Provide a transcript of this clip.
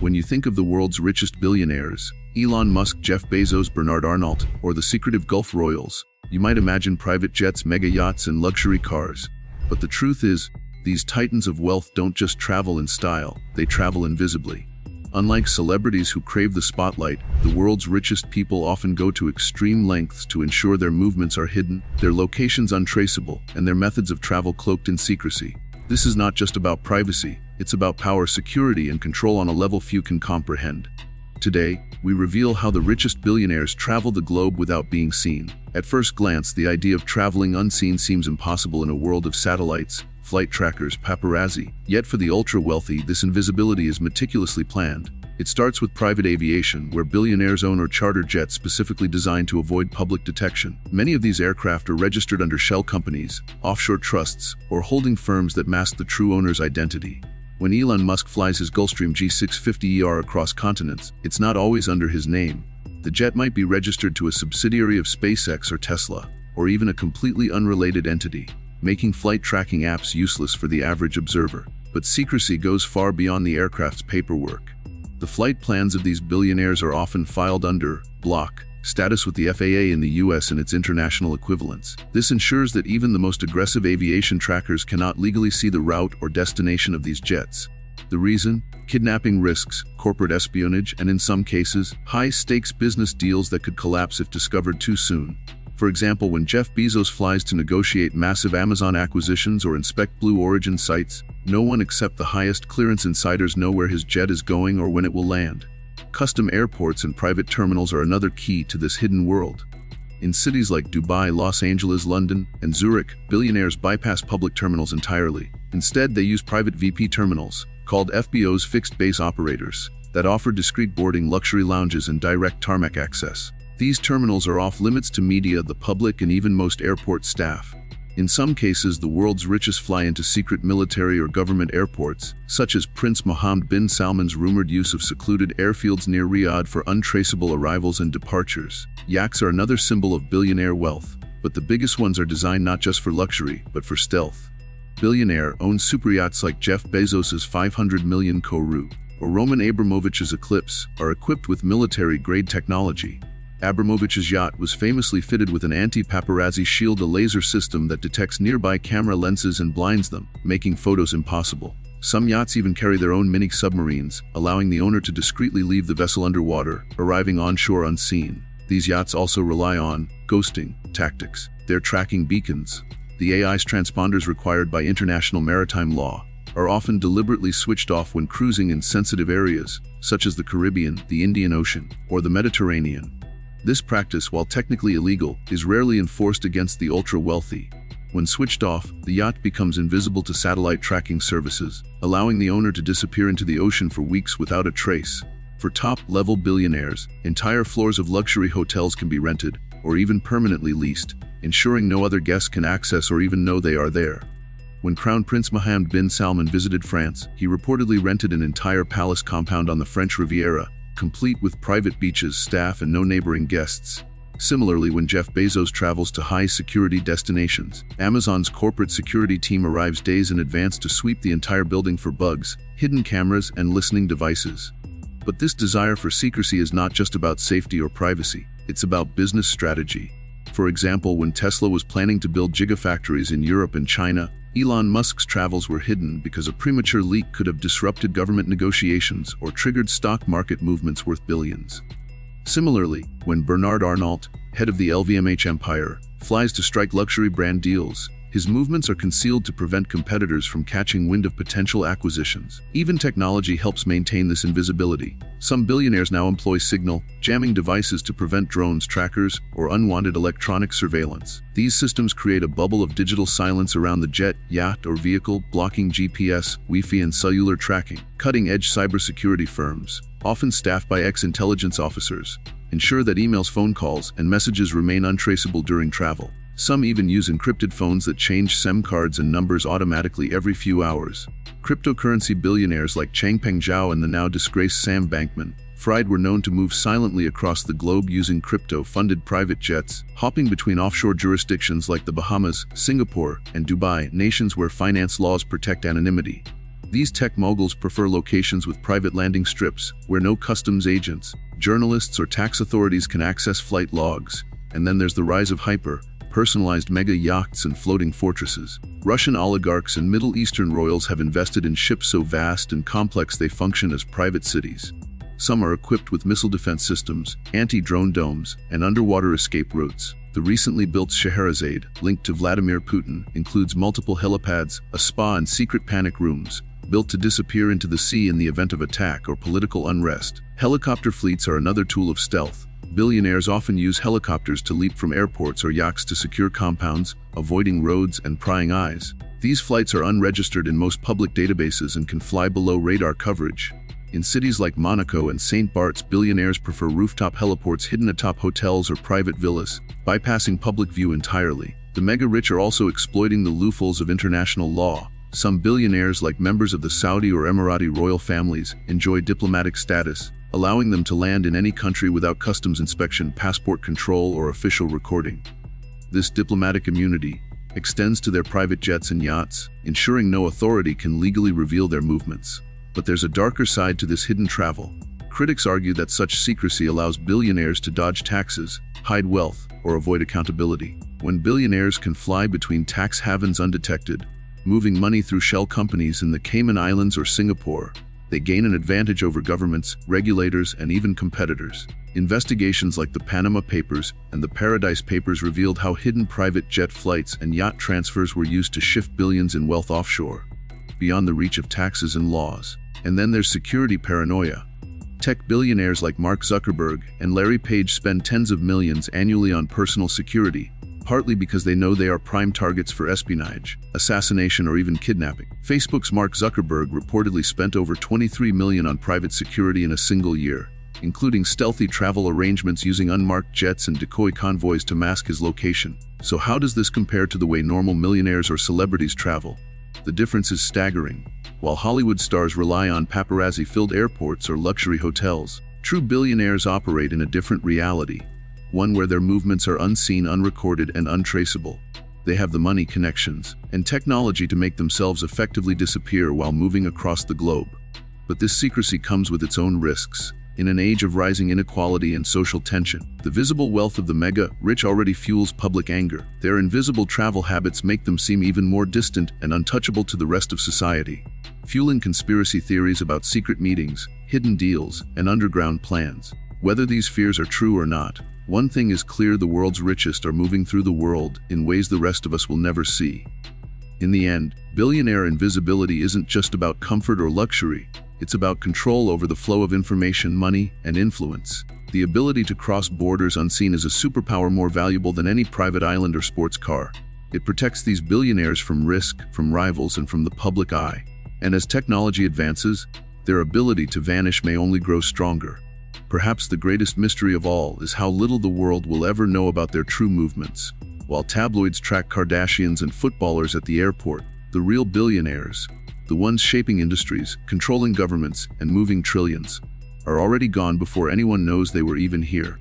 When you think of the world's richest billionaires, Elon Musk, Jeff Bezos, Bernard Arnault, or the secretive Gulf royals, you might imagine private jets, mega yachts, and luxury cars. But the truth is, these titans of wealth don't just travel in style, they travel invisibly. Unlike celebrities who crave the spotlight, the world's richest people often go to extreme lengths to ensure their movements are hidden, their locations untraceable, and their methods of travel cloaked in secrecy. This is not just about privacy, it's about power, security, and control on a level few can comprehend. Today, we reveal how the richest billionaires travel the globe without being seen. At first glance, the idea of traveling unseen seems impossible in a world of satellites, flight trackers, paparazzi. Yet for the ultra-wealthy, this invisibility is meticulously planned. It starts with private aviation, where billionaires own or charter jets specifically designed to avoid public detection. Many of these aircraft are registered under shell companies, offshore trusts, or holding firms that mask the true owner's identity. When Elon Musk flies his Gulfstream G650ER across continents, it's not always under his name. The jet might be registered to a subsidiary of SpaceX or Tesla, or even a completely unrelated entity, making flight tracking apps useless for the average observer. But secrecy goes far beyond the aircraft's paperwork. The flight plans of these billionaires are often filed under block status with the FAA in the US and its international equivalents. This ensures that even the most aggressive aviation trackers cannot legally see the route or destination of these jets. The reason? Kidnapping risks, corporate espionage, and in some cases, high-stakes business deals that could collapse if discovered too soon. For example, when Jeff Bezos flies to negotiate massive Amazon acquisitions or inspect Blue Origin sites, no one except the highest clearance insiders know where his jet is going or when it will land. Custom airports and private terminals are another key to this hidden world. In cities like Dubai, Los Angeles, London, and Zurich, billionaires bypass public terminals entirely. Instead, they use private VP terminals, called FBOs, fixed base operators, that offer discreet boarding, luxury lounges, and direct tarmac access. These terminals are off limits to media, the public, and even most airport staff. In some cases, the world's richest fly into secret military or government airports, such as Prince Mohammed bin Salman's rumored use of secluded airfields near Riyadh for untraceable arrivals and departures. Yachts are another symbol of billionaire wealth, but the biggest ones are designed not just for luxury, but for stealth. Billionaire-owned superyachts like Jeff Bezos's 500 million Kourou or Roman Abramovich's Eclipse are equipped with military-grade technology. Abramovich's yacht was famously fitted with an anti-paparazzi shield, a laser system that detects nearby camera lenses and blinds them, making photos impossible. Some yachts even carry their own mini submarines, allowing the owner to discreetly leave the vessel underwater, arriving onshore unseen. These yachts also rely on ghosting tactics. They're tracking beacons. The AI's transponders required by international maritime law are often deliberately switched off when cruising in sensitive areas, such as the Caribbean, the Indian Ocean, or the Mediterranean. This practice, while technically illegal, is rarely enforced against the ultra-wealthy. When switched off, the yacht becomes invisible to satellite tracking services, allowing the owner to disappear into the ocean for weeks without a trace. For top-level billionaires, entire floors of luxury hotels can be rented, or even permanently leased, ensuring no other guests can access or even know they are there. When Crown Prince Mohammed bin Salman visited France, he reportedly rented an entire palace compound on the French Riviera, complete with private beaches, staff, and no neighboring guests. Similarly, when Jeff Bezos travels to high-security destinations, Amazon's corporate security team arrives days in advance to sweep the entire building for bugs, hidden cameras, and listening devices. But this desire for secrecy is not just about safety or privacy, it's about business strategy. For example, when Tesla was planning to build gigafactories in Europe and China, Elon Musk's travels were hidden because a premature leak could have disrupted government negotiations or triggered stock market movements worth billions. Similarly, when Bernard Arnault, head of the LVMH empire, flies to strike luxury brand deals, his movements are concealed to prevent competitors from catching wind of potential acquisitions. Even technology helps maintain this invisibility. Some billionaires now employ signal jamming devices to prevent drones, trackers, or unwanted electronic surveillance. These systems create a bubble of digital silence around the jet, yacht, or vehicle, blocking GPS, Wi-Fi, and cellular tracking. Cutting-edge cybersecurity firms, often staffed by ex-intelligence officers, ensure that emails, phone calls, and messages remain untraceable during travel. Some even use encrypted phones that change SIM cards and numbers automatically every few hours. Cryptocurrency billionaires like Changpeng Zhao and the now disgraced Sam Bankman-Fried were known to move silently across the globe using crypto-funded private jets, hopping between offshore jurisdictions like the Bahamas, Singapore, and Dubai, nations where finance laws protect anonymity. These tech moguls prefer locations with private landing strips, where no customs agents, journalists, or tax authorities can access flight logs. And then there's the rise of personalized mega yachts and floating fortresses. Russian oligarchs and Middle Eastern royals have invested in ships so vast and complex they function as private cities. Some are equipped with missile defense systems, anti-drone domes, and underwater escape routes. The recently built Scheherazade, linked to Vladimir Putin, includes multiple helipads, a spa, and secret panic rooms, built to disappear into the sea in the event of attack or political unrest. Helicopter fleets are another tool of stealth. Billionaires often use helicopters to leap from airports or yachts to secure compounds, avoiding roads and prying eyes. These flights are unregistered in most public databases and can fly below radar coverage. In cities like Monaco and St. Bart's, billionaires prefer rooftop heliports hidden atop hotels or private villas, bypassing public view entirely. The mega-rich are also exploiting the loopholes of international law. Some billionaires, like members of the Saudi or Emirati royal families, enjoy diplomatic status, allowing them to land in any country without customs inspection, passport control, or official recording. This diplomatic immunity extends to their private jets and yachts, ensuring no authority can legally reveal their movements. But there's a darker side to this hidden travel. Critics argue that such secrecy allows billionaires to dodge taxes, hide wealth, or avoid accountability. When billionaires can fly between tax havens undetected, moving money through shell companies in the Cayman Islands or Singapore, they gain an advantage over governments, regulators, and even competitors. Investigations like the Panama Papers and the Paradise Papers revealed how hidden private jet flights and yacht transfers were used to shift billions in wealth offshore, beyond the reach of taxes and laws. And then there's security paranoia. Tech billionaires like Mark Zuckerberg and Larry Page spend tens of millions annually on personal security, partly because they know they are prime targets for espionage, assassination, or even kidnapping. Facebook's Mark Zuckerberg reportedly spent over $23 million on private security in a single year, including stealthy travel arrangements using unmarked jets and decoy convoys to mask his location. So how does this compare to the way normal millionaires or celebrities travel? The difference is staggering. While Hollywood stars rely on paparazzi-filled airports or luxury hotels, true billionaires operate in a different reality, one where their movements are unseen, unrecorded, and untraceable. They have the money, connections, and technology to make themselves effectively disappear while moving across the globe. But this secrecy comes with its own risks. In an age of rising inequality and social tension, the visible wealth of the mega-rich already fuels public anger. Their invisible travel habits make them seem even more distant and untouchable to the rest of society, fueling conspiracy theories about secret meetings, hidden deals, and underground plans. Whether these fears are true or not, one thing is clear: the world's richest are moving through the world in ways the rest of us will never see. In the end, billionaire invisibility isn't just about comfort or luxury. It's about control over the flow of information, money, and influence. The ability to cross borders unseen is a superpower more valuable than any private island or sports car. It protects these billionaires from risk, from rivals, and from the public eye. And as technology advances, their ability to vanish may only grow stronger. Perhaps the greatest mystery of all is how little the world will ever know about their true movements. While tabloids track Kardashians and footballers at the airport, the real billionaires, the ones shaping industries, controlling governments, and moving trillions, are already gone before anyone knows they were even here.